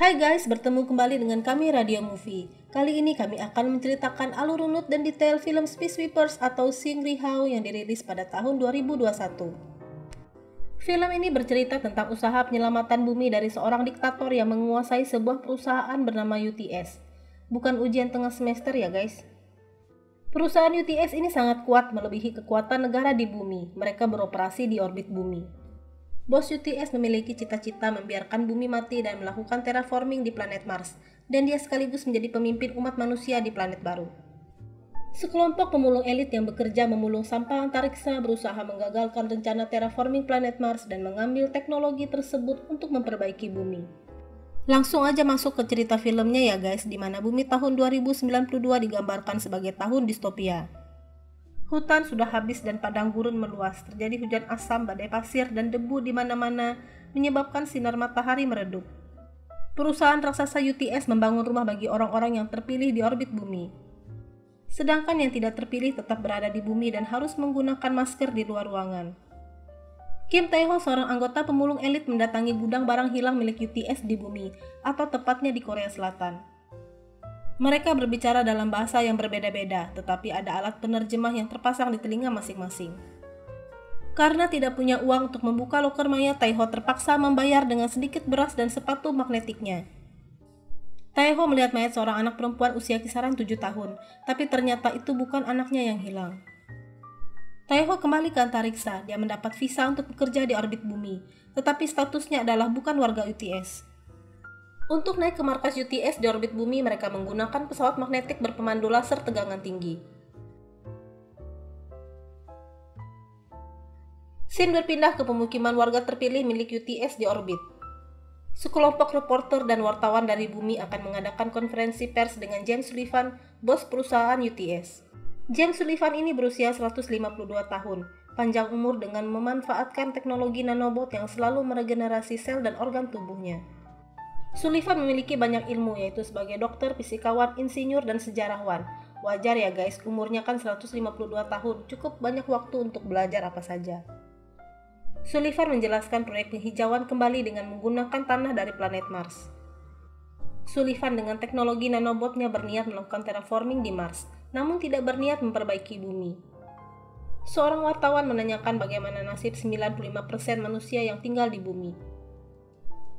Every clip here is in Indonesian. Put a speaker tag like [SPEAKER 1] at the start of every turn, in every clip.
[SPEAKER 1] Hai guys, bertemu kembali dengan kami Radio Movie. Kali ini kami akan menceritakan alur runut dan detail film Space Sweepers atau Shingri Hao yang dirilis pada tahun 2021. Film ini bercerita tentang usaha penyelamatan bumi dari seorang diktator yang menguasai sebuah perusahaan bernama UTS. Bukan ujian tengah semester ya guys. Perusahaan UTS ini sangat kuat melebihi kekuatan negara di bumi. Mereka beroperasi di orbit bumi. Bos UTS memiliki cita-cita membiarkan bumi mati dan melakukan terraforming di planet Mars, dan dia sekaligus menjadi pemimpin umat manusia di planet baru. Sekelompok pemulung elit yang bekerja memulung sampah antariksa berusaha menggagalkan rencana terraforming planet Mars dan mengambil teknologi tersebut untuk memperbaiki bumi. Langsung aja masuk ke cerita filmnya ya guys, di mana bumi tahun 2092 digambarkan sebagai tahun distopia. Hutan sudah habis dan padang gurun meluas, terjadi hujan asam, badai pasir, dan debu di mana-mana, menyebabkan sinar matahari meredup. Perusahaan raksasa UTS membangun rumah bagi orang-orang yang terpilih di orbit bumi. Sedangkan yang tidak terpilih tetap berada di bumi dan harus menggunakan masker di luar ruangan. Kim Tae-ho, seorang anggota pemulung elit, mendatangi gudang barang hilang milik UTS di bumi, atau tepatnya di Korea Selatan. Mereka berbicara dalam bahasa yang berbeda-beda, tetapi ada alat penerjemah yang terpasang di telinga masing-masing. Karena tidak punya uang untuk membuka loker maya, Tae-ho terpaksa membayar dengan sedikit beras dan sepatu magnetiknya. Tae-ho melihat mayat seorang anak perempuan usia kisaran 7 tahun, tapi ternyata itu bukan anaknya yang hilang. Tae-ho kembali ke antariksa, dia mendapat visa untuk bekerja di orbit bumi, tetapi statusnya adalah bukan warga UTS. Untuk naik ke markas UTS di orbit bumi, mereka menggunakan pesawat magnetik berpemandu laser tegangan tinggi. Scene berpindah ke pemukiman warga terpilih milik UTS di orbit. Sekelompok reporter dan wartawan dari bumi akan mengadakan konferensi pers dengan James Sullivan, bos perusahaan UTS. James Sullivan ini berusia 152 tahun, panjang umur dengan memanfaatkan teknologi nanobot yang selalu meregenerasi sel dan organ tubuhnya. Sullivan memiliki banyak ilmu, yaitu sebagai dokter, fisikawan, insinyur, dan sejarawan. Wajar ya guys, umurnya kan 152 tahun, cukup banyak waktu untuk belajar apa saja. Sullivan menjelaskan proyek penghijauan kembali dengan menggunakan tanah dari planet Mars. Sullivan dengan teknologi nanobotnya berniat melakukan terraforming di Mars, namun tidak berniat memperbaiki bumi. Seorang wartawan menanyakan bagaimana nasib 95% manusia yang tinggal di bumi.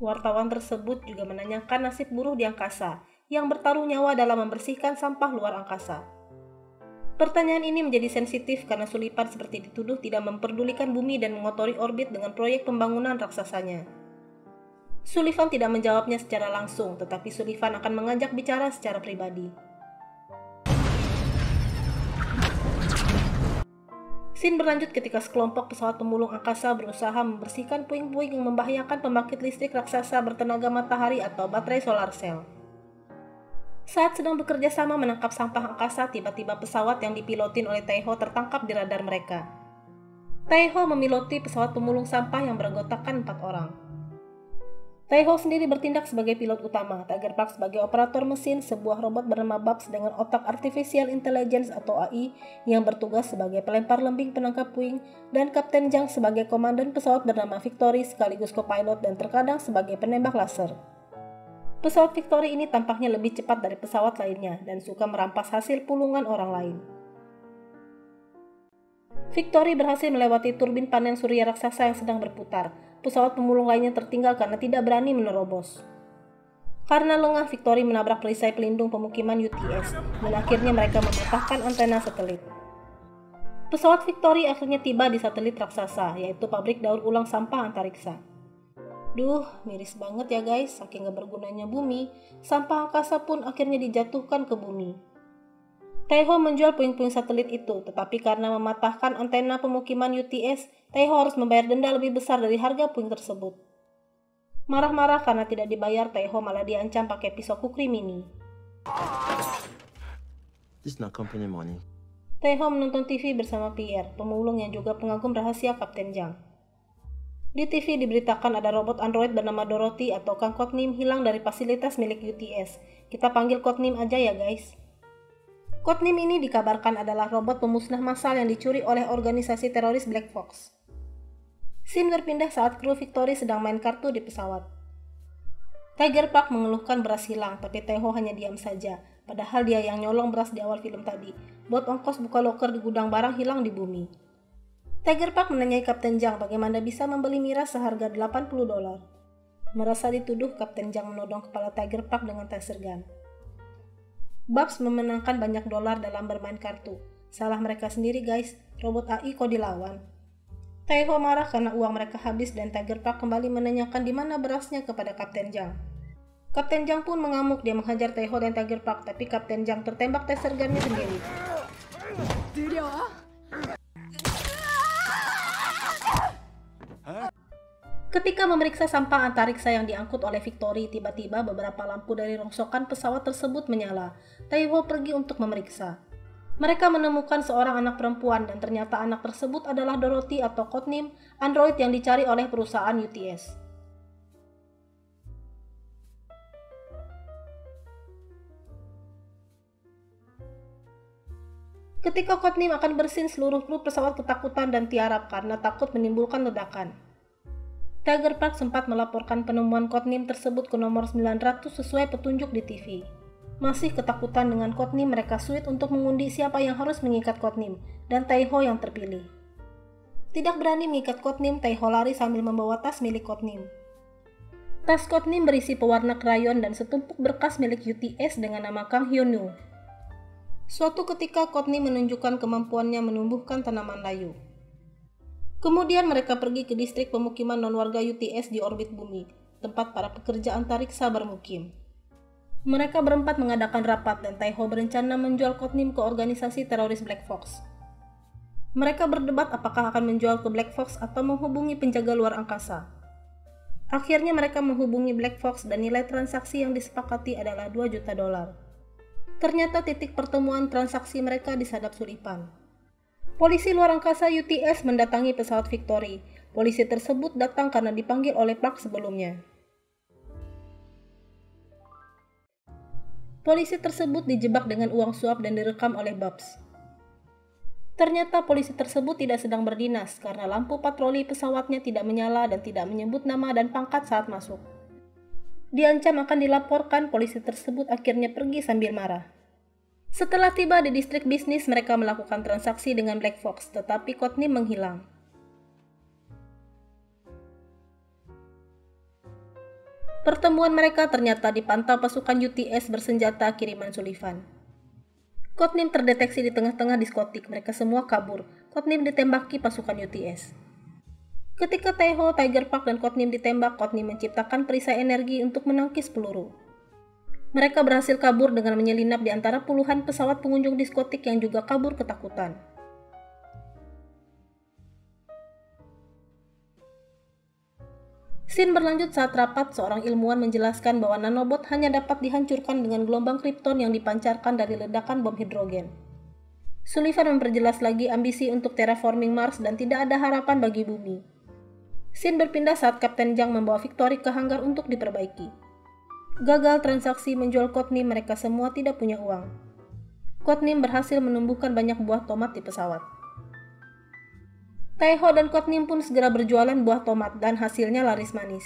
[SPEAKER 1] Wartawan tersebut juga menanyakan nasib buruh di angkasa yang bertaruh nyawa dalam membersihkan sampah luar angkasa. Pertanyaan ini menjadi sensitif karena Sullivan seperti dituduh tidak memperdulikan bumi dan mengotori orbit dengan proyek pembangunan raksasanya. Sullivan tidak menjawabnya secara langsung, tetapi Sullivan akan mengajak bicara secara pribadi. Scene berlanjut ketika sekelompok pesawat pemulung angkasa berusaha membersihkan puing-puing yang membahayakan pembangkit listrik raksasa bertenaga matahari atau baterai solar cell. Saat sedang bekerja sama menangkap sampah angkasa, tiba-tiba pesawat yang dipilotin oleh Tae-ho tertangkap di radar mereka. Tae-ho memiloti pesawat pemulung sampah yang beranggotakan 4 orang. Tae-ho sendiri bertindak sebagai pilot utama, Tiger Park sebagai operator mesin, sebuah robot bernama Babs dengan otak Artificial Intelligence atau AI yang bertugas sebagai pelempar lembing penangkap puing, dan Kapten Jang sebagai komandan pesawat bernama Victory sekaligus co-pilot dan terkadang sebagai penembak laser. Pesawat Victory ini tampaknya lebih cepat dari pesawat lainnya dan suka merampas hasil pulungan orang lain. Victory berhasil melewati turbin panel surya raksasa yang sedang berputar. Pesawat pemulung lainnya tertinggal karena tidak berani menerobos. Karena lengah, Victory menabrak perisai pelindung pemukiman UTS dan akhirnya mereka mematahkan antena satelit. Pesawat Victory akhirnya tiba di satelit raksasa, yaitu pabrik daur ulang sampah antariksa. Duh, miris banget ya guys, saking gak bergunanya bumi, sampah angkasa pun akhirnya dijatuhkan ke bumi. Tae-ho menjual puing-puing satelit itu, tetapi karena mematahkan antena pemukiman UTS, Tae-ho harus membayar denda lebih besar dari harga puing tersebut. Marah-marah karena tidak dibayar, Tae-ho malah diancam pakai pisau kukri mini.
[SPEAKER 2] This is not company money.
[SPEAKER 1] Tae-ho menonton TV bersama Pierre, pemulung yang juga pengagum rahasia Kapten Jang. Di TV diberitakan ada robot android bernama Dorothy atau Kang Codename hilang dari fasilitas milik UTS. Kita panggil Codename aja ya guys. Codename ini dikabarkan adalah robot pemusnah massal yang dicuri oleh organisasi teroris Black Fox. Scene berpindah saat kru Victory sedang main kartu di pesawat. Tiger Park mengeluhkan beras hilang, tapi Taeho hanya diam saja. Padahal dia yang nyolong beras di awal film tadi. Buat ongkos buka loker di gudang barang hilang di bumi. Tiger Park menanyai Kapten Jang bagaimana bisa membeli miras seharga $80. Merasa dituduh, Kapten Jang menodong kepala Tiger Park dengan taser gun. Babs memenangkan banyak dolar dalam bermain kartu. Salah mereka sendiri guys, robot AI kok dilawan. Taeho marah karena uang mereka habis dan Tiger Park kembali menanyakan di mana berasnya kepada Kapten Jang. Kapten Jang pun mengamuk, dia mengajar Taeho dan Tiger Park, tapi Kapten Jang tertembak taser gun-nya sendiri. Ketika memeriksa sampah antariksa yang diangkut oleh Victory, tiba-tiba beberapa lampu dari rongsokan pesawat tersebut menyala. Taeho pergi untuk memeriksa. Mereka menemukan seorang anak perempuan dan ternyata anak tersebut adalah Dorothy atau codename android yang dicari oleh perusahaan UTS. Ketika codename akan bersin, seluruh kru pesawat ketakutan dan tiarap karena takut menimbulkan ledakan. Tiger Park sempat melaporkan penemuan codename tersebut ke nomor 900 sesuai petunjuk di TV. Masih ketakutan dengan codename, mereka sulit untuk mengundi siapa yang harus mengikat codename, dan Taeho yang terpilih. Tidak berani mengikat codename, Taeho lari sambil membawa tas milik codename. Tas codename berisi pewarna krayon dan setumpuk berkas milik UTS dengan nama Kang Hyun-woo. Suatu ketika codename menunjukkan kemampuannya menumbuhkan tanaman layu. Kemudian mereka pergi ke distrik pemukiman non-warga UTS di orbit bumi, tempat para pekerja antariksa bermukim. Mereka berempat mengadakan rapat dan Taeho berencana menjual codename ke organisasi teroris Black Fox. Mereka berdebat apakah akan menjual ke Black Fox atau menghubungi penjaga luar angkasa. Akhirnya mereka menghubungi Black Fox dan nilai transaksi yang disepakati adalah $2 juta. Ternyata titik pertemuan transaksi mereka disadap sulipan. Polisi luar angkasa UTS mendatangi pesawat Victory. Polisi tersebut datang karena dipanggil oleh Park sebelumnya. Polisi tersebut dijebak dengan uang suap dan direkam oleh Babs. Ternyata polisi tersebut tidak sedang berdinas karena lampu patroli pesawatnya tidak menyala dan tidak menyebut nama dan pangkat saat masuk. Diancam akan dilaporkan, polisi tersebut akhirnya pergi sambil marah. Setelah tiba di distrik bisnis, mereka melakukan transaksi dengan Black Fox, tetapi codename menghilang. Pertemuan mereka ternyata dipantau pasukan UTS bersenjata kiriman Sullivan. Codename terdeteksi di tengah-tengah diskotik, mereka semua kabur. Codename ditembaki pasukan UTS. Ketika Taeho, Tiger Park, dan Codename ditembak, Codename menciptakan perisai energi untuk menangkis peluru. Mereka berhasil kabur dengan menyelinap di antara puluhan pesawat pengunjung diskotik yang juga kabur ketakutan. Scene berlanjut saat rapat, seorang ilmuwan menjelaskan bahwa nanobot hanya dapat dihancurkan dengan gelombang kripton yang dipancarkan dari ledakan bom hidrogen. Sullivan memperjelas lagi ambisi untuk terraforming Mars dan tidak ada harapan bagi bumi. Scene berpindah saat Kapten Jang membawa Victory ke hanggar untuk diperbaiki. Gagal transaksi menjual codename, mereka semua tidak punya uang. Codename berhasil menumbuhkan banyak buah tomat di pesawat. Taeho dan codename pun segera berjualan buah tomat dan hasilnya laris manis.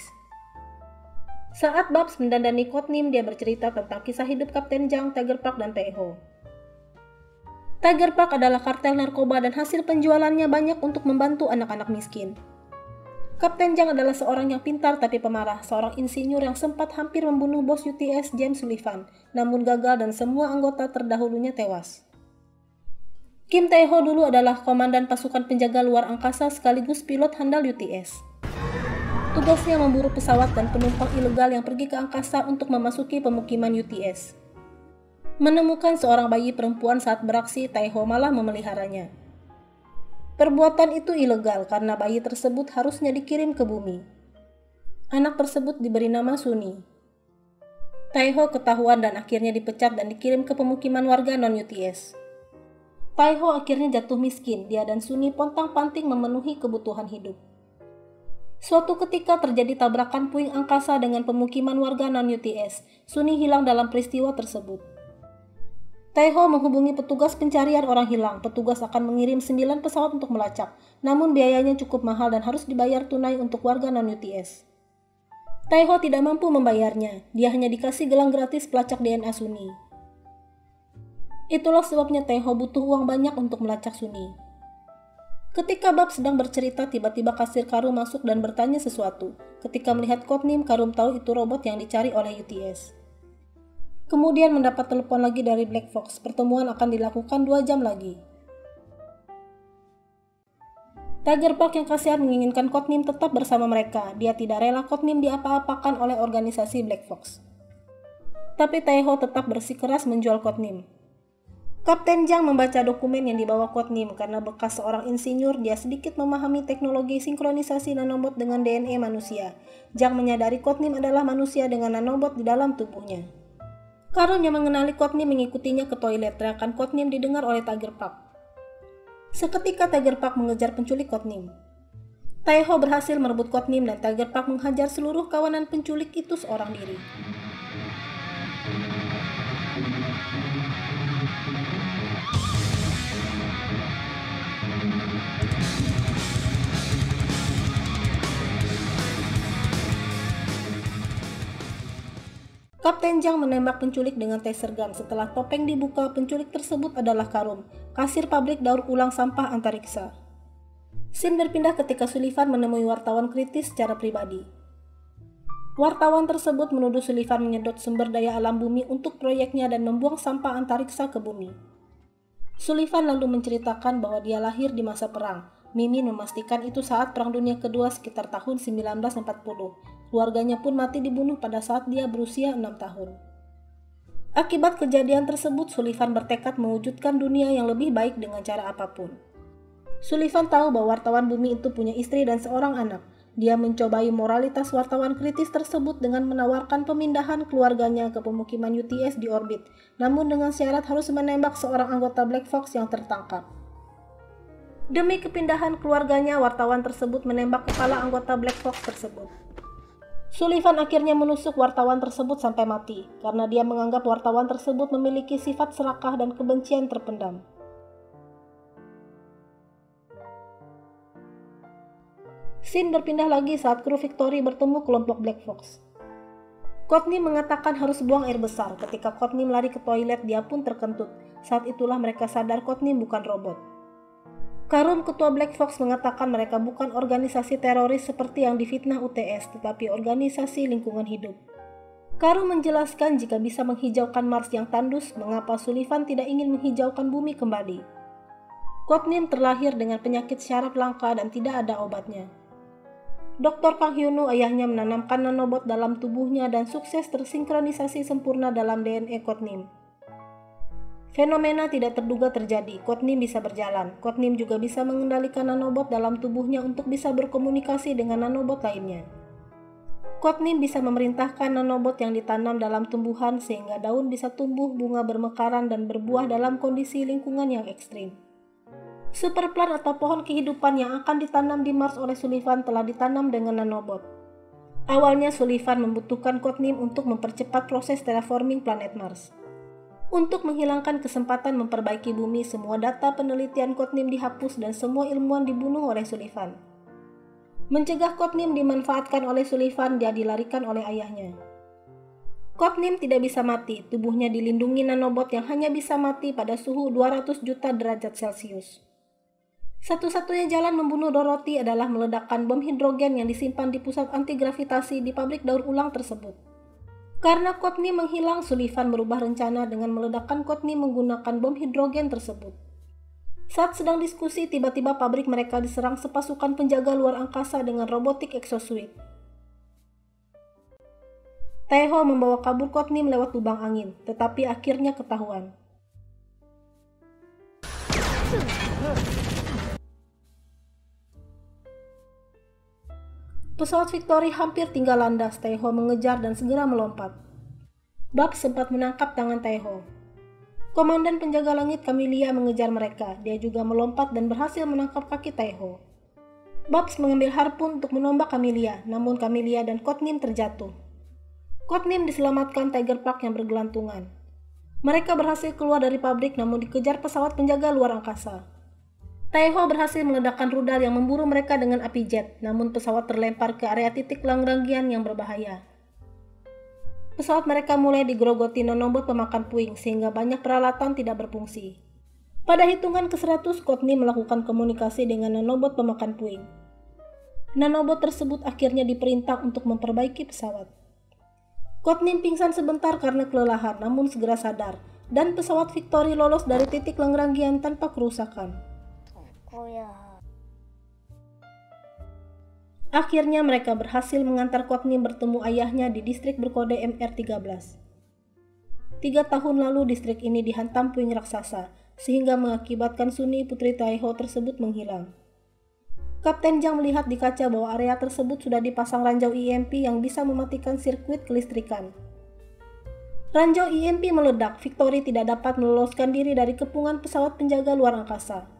[SPEAKER 1] Saat Babs mendandani codename, dia bercerita tentang kisah hidup Kapten Jang, Tiger Park, dan Taeho. Tiger Park adalah kartel narkoba dan hasil penjualannya banyak untuk membantu anak-anak miskin. Kapten Jang adalah seorang yang pintar tapi pemarah, seorang insinyur yang sempat hampir membunuh bos UTS James Sullivan, namun gagal dan semua anggota terdahulunya tewas. Kim Taeho dulu adalah komandan pasukan penjaga luar angkasa sekaligus pilot handal UTS. Tugasnya memburu pesawat dan penumpang ilegal yang pergi ke angkasa untuk memasuki pemukiman UTS. Menemukan seorang bayi perempuan saat beraksi, Taeho malah memeliharanya. Perbuatan itu ilegal karena bayi tersebut harusnya dikirim ke bumi. Anak tersebut diberi nama Sunny. Taeho ketahuan dan akhirnya dipecat dan dikirim ke pemukiman warga non-UTS. Taeho akhirnya jatuh miskin, dia dan Sunny pontang-panting memenuhi kebutuhan hidup. Suatu ketika terjadi tabrakan puing angkasa dengan pemukiman warga non-UTS. Sunny hilang dalam peristiwa tersebut. Taeho menghubungi petugas pencarian orang hilang. Petugas akan mengirim 9 pesawat untuk melacak, namun biayanya cukup mahal dan harus dibayar tunai untuk warga non-UTS. Taeho tidak mampu membayarnya, dia hanya dikasih gelang gratis pelacak DNA Sunny. Itulah sebabnya Taeho butuh uang banyak untuk melacak Sunny. Ketika Bab sedang bercerita, tiba-tiba kasir Karum masuk dan bertanya sesuatu. Ketika melihat Codename, Karum tahu itu robot yang dicari oleh UTS. Kemudian mendapat telepon lagi dari Black Fox, pertemuan akan dilakukan 2 jam lagi. Tiger Park yang kasihan menginginkan Codename tetap bersama mereka. Dia tidak rela Codename diapa-apakan oleh organisasi Black Fox. Tapi Taeho tetap bersikeras menjual Codename. Kapten Jang membaca dokumen yang dibawa Codename. Karena bekas seorang insinyur, dia sedikit memahami teknologi sinkronisasi nanobot dengan DNA manusia. Jang menyadari Codename adalah manusia dengan nanobot di dalam tubuhnya. Karum yang mengenali Codename mengikutinya ke toilet. Teriakan Codename didengar oleh Tiger Park. Seketika Tiger Park mengejar penculik Codename. Taeho berhasil merebut Codename dan Tiger Park menghajar seluruh kawanan penculik itu seorang diri. Kapten Jang menembak penculik dengan taser gun. Setelah topeng dibuka, penculik tersebut adalah Karum, kasir pabrik daur ulang sampah antariksa. Scene berpindah ketika Sullivan menemui wartawan kritis secara pribadi. Wartawan tersebut menuduh Sullivan menyedot sumber daya alam bumi untuk proyeknya dan membuang sampah antariksa ke bumi. Sullivan lalu menceritakan bahwa dia lahir di masa perang. Mimin memastikan itu saat Perang Dunia Kedua sekitar tahun 1940. Keluarganya pun mati dibunuh pada saat dia berusia 6 tahun. Akibat kejadian tersebut, Sullivan bertekad mewujudkan dunia yang lebih baik dengan cara apapun. Sullivan tahu bahwa wartawan bumi itu punya istri dan seorang anak. Dia mencobai moralitas wartawan kritis tersebut dengan menawarkan pemindahan keluarganya ke pemukiman UTS di orbit, namun dengan syarat harus menembak seorang anggota Black Fox yang tertangkap. Demi kepindahan keluarganya, wartawan tersebut menembak kepala anggota Black Fox tersebut. Sullivan akhirnya menusuk wartawan tersebut sampai mati, karena dia menganggap wartawan tersebut memiliki sifat serakah dan kebencian terpendam. Scene berpindah lagi saat kru Victory bertemu kelompok Black Fox. Codename mengatakan harus buang air besar. Ketika Codename lari ke toilet, dia pun terkentut. Saat itulah mereka sadar Codename bukan robot. Karum, ketua Black Fox, mengatakan mereka bukan organisasi teroris seperti yang difitnah UTS, tetapi organisasi lingkungan hidup. Karum menjelaskan jika bisa menghijaukan Mars yang tandus, mengapa Sullivan tidak ingin menghijaukan bumi kembali. Codename terlahir dengan penyakit syaraf langka dan tidak ada obatnya. Dr. Kang Hyun-woo, ayahnya, menanamkan nanobot dalam tubuhnya dan sukses tersinkronisasi sempurna dalam DNA Codename. Fenomena tidak terduga terjadi. Codename bisa berjalan. Codename juga bisa mengendalikan nanobot dalam tubuhnya untuk bisa berkomunikasi dengan nanobot lainnya. Codename bisa memerintahkan nanobot yang ditanam dalam tumbuhan sehingga daun bisa tumbuh, bunga bermekaran, dan berbuah dalam kondisi lingkungan yang ekstrim. Superplant atau pohon kehidupan yang akan ditanam di Mars oleh Sullivan telah ditanam dengan nanobot. Awalnya Sullivan membutuhkan Codename untuk mempercepat proses terraforming planet Mars. Untuk menghilangkan kesempatan memperbaiki bumi, semua data penelitian Codename dihapus dan semua ilmuwan dibunuh oleh Sullivan. Mencegah Codename dimanfaatkan oleh Sullivan, dia dilarikan oleh ayahnya. Codename tidak bisa mati, tubuhnya dilindungi nanobot yang hanya bisa mati pada suhu 200 juta derajat Celcius. Satu-satunya jalan membunuh Dorothy adalah meledakkan bom hidrogen yang disimpan di pusat anti-gravitasi di pabrik daur ulang tersebut. Karena Codename menghilang, Sullivan berubah rencana dengan meledakkan Codename menggunakan bom hidrogen tersebut. Saat sedang diskusi, tiba-tiba pabrik mereka diserang sepasukan penjaga luar angkasa dengan robotik exosuit. Taeho membawa kabur Codename lewat lubang angin, tetapi akhirnya ketahuan. Pesawat Victory hampir tinggal landas. Taeho mengejar dan segera melompat. Bab sempat menangkap tangan Taeho. Komandan penjaga langit Camellia mengejar mereka. Dia juga melompat dan berhasil menangkap kaki Taeho. Babs mengambil harpun untuk menombak Camellia, namun Camellia dan Codename terjatuh. Codename diselamatkan Tiger Park yang bergelantungan. Mereka berhasil keluar dari pabrik namun dikejar pesawat penjaga luar angkasa. Taeho berhasil meledakkan rudal yang memburu mereka dengan api jet, namun pesawat terlempar ke area titik langrangian yang berbahaya. Pesawat mereka mulai digerogoti nanobot pemakan puing sehingga banyak peralatan tidak berfungsi. Pada hitungan ke-100, Courtney melakukan komunikasi dengan nanobot pemakan puing. Nanobot tersebut akhirnya diperintah untuk memperbaiki pesawat. Courtney pingsan sebentar karena kelelahan, namun segera sadar, dan pesawat Victory lolos dari titik langrangian tanpa kerusakan. Akhirnya mereka berhasil mengantar Courtney bertemu ayahnya di distrik berkode MR13. 3 tahun lalu distrik ini dihantam puing raksasa, sehingga mengakibatkan Sunny putri Taeho tersebut menghilang. Kapten Jang melihat di kaca bahwa area tersebut sudah dipasang ranjau EMP yang bisa mematikan sirkuit kelistrikan. Ranjau EMP meledak, Victory tidak dapat meloloskan diri dari kepungan pesawat penjaga luar angkasa.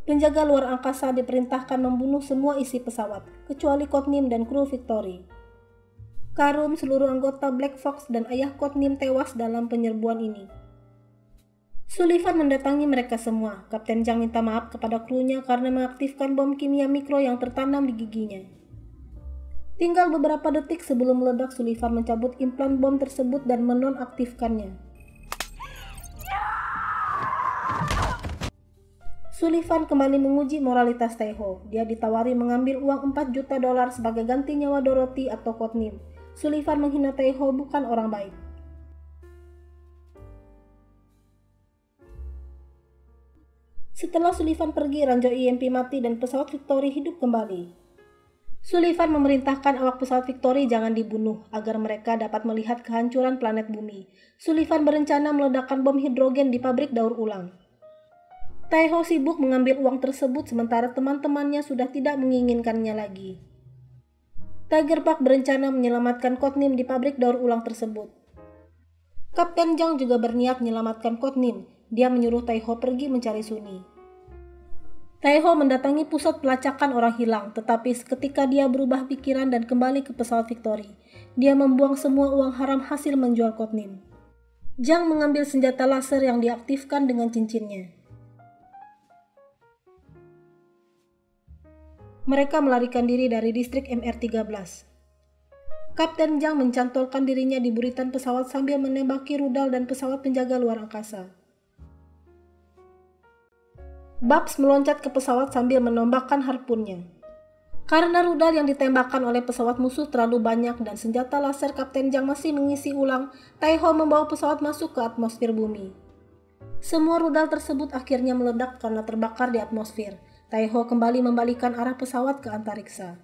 [SPEAKER 1] Penjaga luar angkasa diperintahkan membunuh semua isi pesawat, kecuali Courtney dan kru Victory. Karum, seluruh anggota Black Fox, dan ayah Courtney tewas dalam penyerbuan ini. Sullivan mendatangi mereka semua. Kapten Jang minta maaf kepada krunya karena mengaktifkan bom kimia mikro yang tertanam di giginya. Tinggal beberapa detik sebelum meledak, Sullivan mencabut implan bom tersebut dan menonaktifkannya. Sullivan kembali menguji moralitas Taeho. Dia ditawari mengambil uang $4 juta sebagai ganti nyawa Dorothy atau Courtney. Sullivan menghina Taeho bukan orang baik. Setelah Sullivan pergi, ranjau EMP mati dan pesawat Victory hidup kembali. Sullivan memerintahkan awak pesawat Victory jangan dibunuh agar mereka dapat melihat kehancuran planet bumi. Sullivan berencana meledakkan bom hidrogen di pabrik daur ulang. Taeho sibuk mengambil uang tersebut sementara teman-temannya sudah tidak menginginkannya lagi. Tiger Park berencana menyelamatkan Courtney di pabrik daur ulang tersebut. Kapten Jang juga berniat menyelamatkan Courtney. Dia menyuruh Taeho pergi mencari Sunny. Taeho mendatangi pusat pelacakan orang hilang, tetapi seketika dia berubah pikiran dan kembali ke pesawat Victory. Dia membuang semua uang haram hasil menjual Courtney. Jang mengambil senjata laser yang diaktifkan dengan cincinnya. Mereka melarikan diri dari distrik MR13. Kapten Jang mencantolkan dirinya di buritan pesawat sambil menembaki rudal dan pesawat penjaga luar angkasa. Babs meloncat ke pesawat sambil menombakkan harpunnya. Karena rudal yang ditembakkan oleh pesawat musuh terlalu banyak dan senjata laser Kapten Jang masih mengisi ulang, Taeho membawa pesawat masuk ke atmosfer bumi. Semua rudal tersebut akhirnya meledak karena terbakar di atmosfer. Taeho kembali membalikan arah pesawat ke antariksa.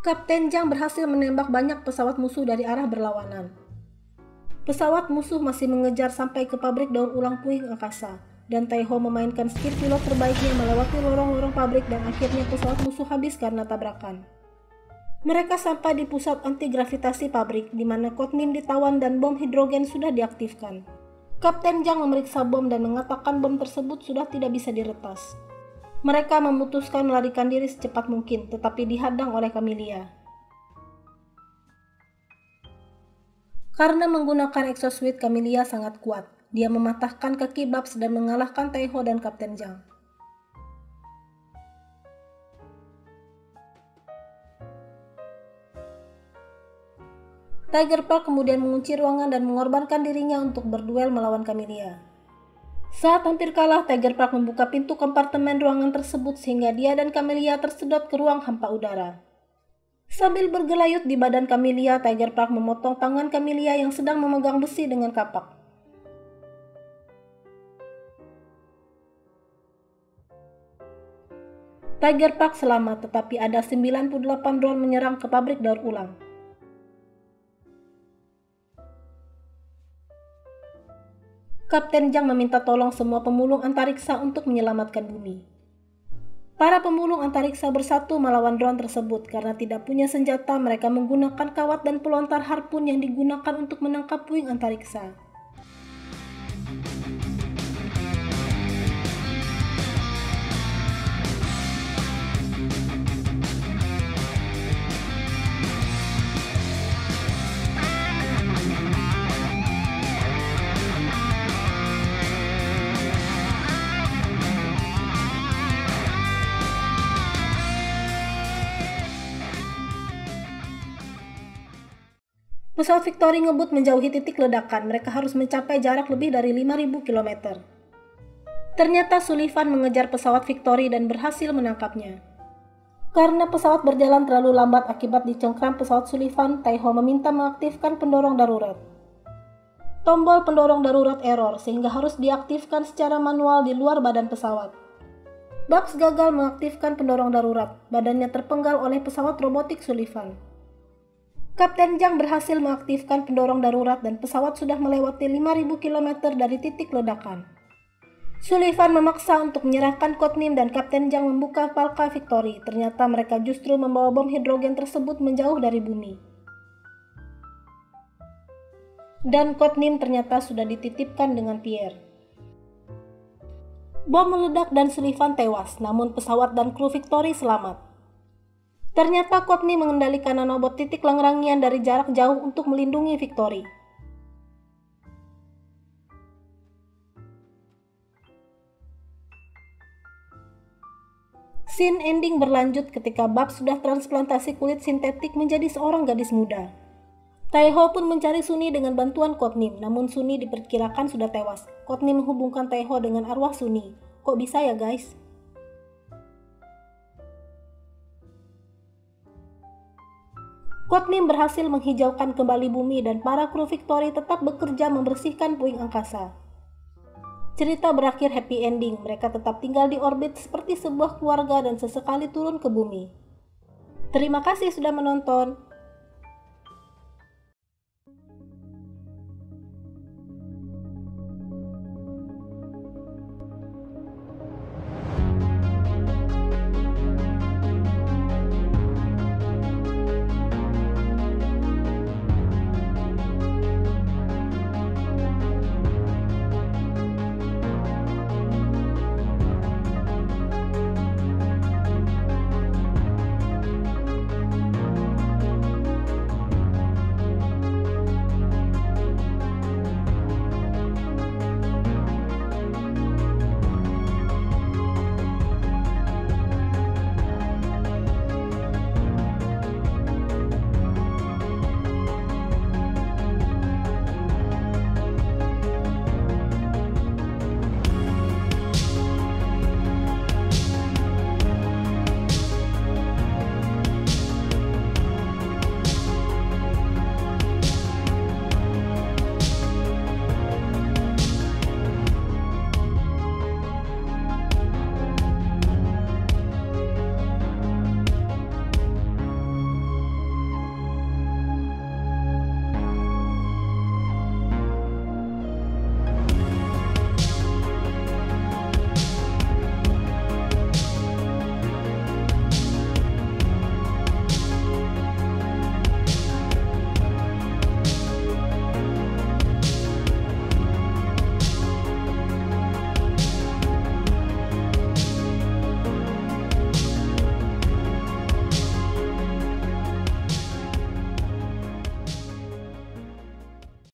[SPEAKER 1] Kapten Jang berhasil menembak banyak pesawat musuh dari arah berlawanan. Pesawat musuh masih mengejar sampai ke pabrik daur ulang puing angkasa, dan Taeho memainkan skill pilot terbaiknya melewati lorong-lorong pabrik dan akhirnya pesawat musuh habis karena tabrakan. Mereka sampai di pusat anti-gravitasi pabrik, di mana Courtney ditawan dan bom hidrogen sudah diaktifkan. Kapten Jang memeriksa bom dan mengatakan bom tersebut sudah tidak bisa diretas. Mereka memutuskan melarikan diri secepat mungkin, tetapi dihadang oleh Camellia. Karena menggunakan exosuit, Camellia sangat kuat. Dia mematahkan kaki Babs dan mengalahkan Taeho dan Kapten Jang. Tiger Park kemudian mengunci ruangan dan mengorbankan dirinya untuk berduel melawan Camellia. Saat hampir kalah, Tiger Park membuka pintu kompartemen ruangan tersebut sehingga dia dan Camellia tersedot ke ruang hampa udara. Sambil bergelayut di badan Camellia, Tiger Park memotong tangan Camellia yang sedang memegang besi dengan kapak. Tiger Park selamat, tetapi ada 98 drone menyerang ke pabrik daur ulang. Kapten Jang meminta tolong semua pemulung antariksa untuk menyelamatkan bumi. Para pemulung antariksa bersatu melawan drone tersebut karena tidak punya senjata. Mereka menggunakan kawat dan pelontar harpun yang digunakan untuk menangkap puing antariksa. Pesawat Victory ngebut menjauhi titik ledakan, mereka harus mencapai jarak lebih dari 5.000 km. Ternyata Sullivan mengejar pesawat Victory dan berhasil menangkapnya. Karena pesawat berjalan terlalu lambat akibat dicengkram pesawat Sullivan, Taiho meminta mengaktifkan pendorong darurat. Tombol pendorong darurat error sehingga harus diaktifkan secara manual di luar badan pesawat. Bugs gagal mengaktifkan pendorong darurat, badannya terpenggal oleh pesawat robotik Sullivan. Kapten Zhang berhasil mengaktifkan pendorong darurat dan pesawat sudah melewati 5.000 km dari titik ledakan. Sullivan memaksa untuk menyerahkan Codename dan Kapten Zhang membuka Valka Victory. Ternyata mereka justru membawa bom hidrogen tersebut menjauh dari bumi. Dan Codename ternyata sudah dititipkan dengan Pierre. Bom meledak dan Sullivan tewas, namun pesawat dan kru Victory selamat. Ternyata Codename mengendalikan nanobot titik Lagrangian dari jarak jauh untuk melindungi Victory. Scene ending berlanjut ketika Bab sudah transplantasi kulit sintetik menjadi seorang gadis muda. Taiho pun mencari Sunny dengan bantuan Codename, namun Sunny diperkirakan sudah tewas. Codename menghubungkan Taiho dengan arwah Sunny. Kok bisa ya guys? Codename berhasil menghijaukan kembali bumi dan para kru Victory tetap bekerja membersihkan puing angkasa. Cerita berakhir happy ending, mereka tetap tinggal di orbit seperti sebuah keluarga dan sesekali turun ke bumi. Terima kasih sudah menonton.